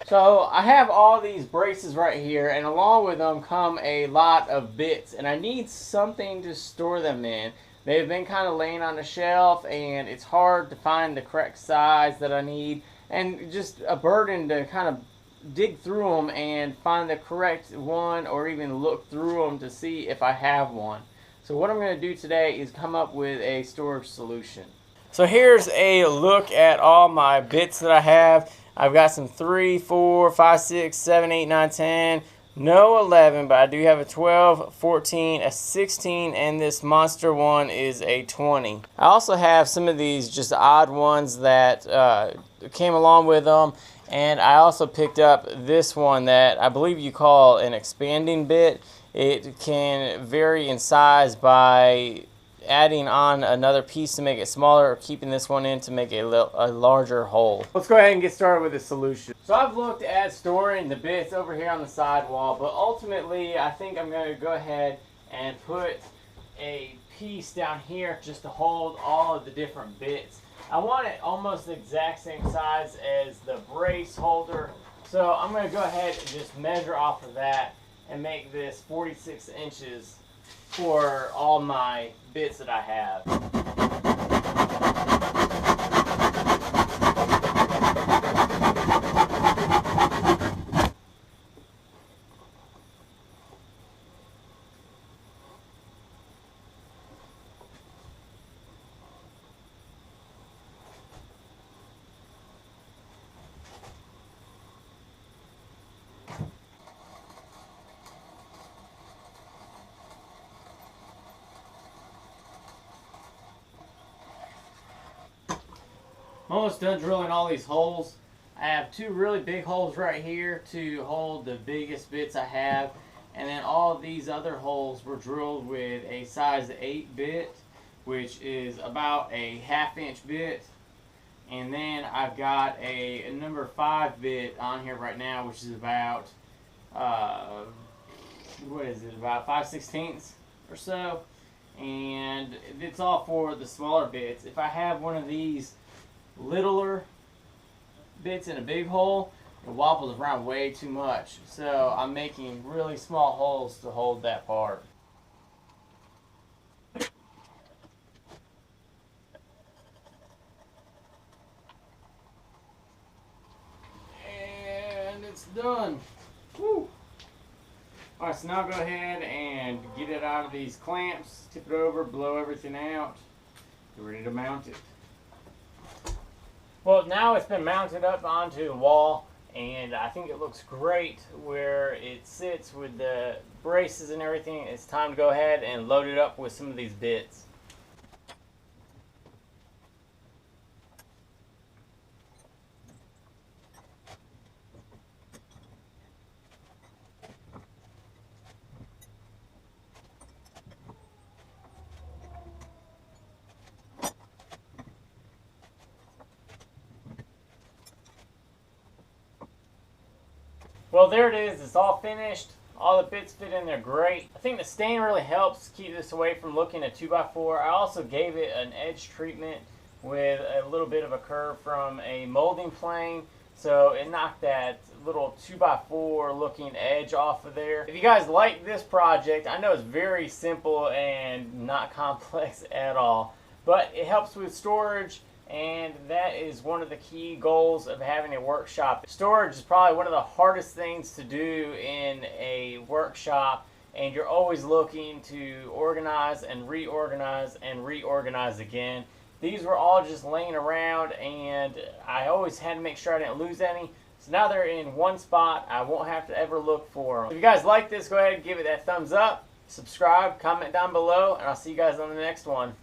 So I have all these braces right here, and along with them come a lot of bits, and I need something to store them in. They've been kind of laying on the shelf, and it's hard to find the correct size that I need, and just a burden to kind of dig through them and find the correct one, or even look through them to see if I have one. So what I'm going to do today is come up with a storage solution. So here's a look at all my bits that I have. I've got some 3, 4, 5, 6, 7, 8, 9, 10. No 11, but I do have a 12, 14, a 16, and this monster one is a 20. I also have some of these just odd ones that came along with them. And I also picked up this one that I believe you call an expanding bit. It can vary in size by adding on another piece to make it smaller, or keeping this one in to make a larger hole. Let's go ahead and get started with the solution. So I've looked at storing the bits over here on the sidewall, but ultimately I think I'm going to go ahead and put a piece down here just to hold all of the different bits. I want it almost the exact same size as the brace holder, so I'm going to go ahead and just measure off of that and make this 46 inches for all my bits that I have. Almost done drilling all these holes. I have two really big holes right here to hold the biggest bits I have, and then all of these other holes were drilled with a size 8 bit, which is about a 1/2 inch bit, and then I've got a number 5 bit on here right now, which is about what is it, about 5/16 or so, and it's all for the smaller bits. If I have one of these littler bits in a big hole, it wobbles around way too much, so I'm making really small holes to hold that part. And it's done. Woo. Alright, so now go ahead and get it out of these clamps, tip it over, blow everything out, get ready to mount it. Well, now it's been mounted up onto the wall, and I think it looks great where it sits with the braces and everything. It's time to go ahead and load it up with some of these bits. Well, there it is. It's all finished. All the bits fit in there great. I think the stain really helps keep this away from looking a 2x4. I also gave it an edge treatment with a little bit of a curve from a molding plane, so it knocked that little 2x4 looking edge off of there. If you guys like this project, I know it's very simple and not complex at all, but it helps with storage, and that is one of the key goals of having a workshop. Storage is probably one of the hardest things to do in a workshop, and you're always looking to organize and reorganize again. These were all just laying around, and I always had to make sure I didn't lose any. So now they're in one spot. I won't have to ever look for them. If you guys like this, go ahead and give it that thumbs up, subscribe, comment down below, and I'll see you guys on the next one.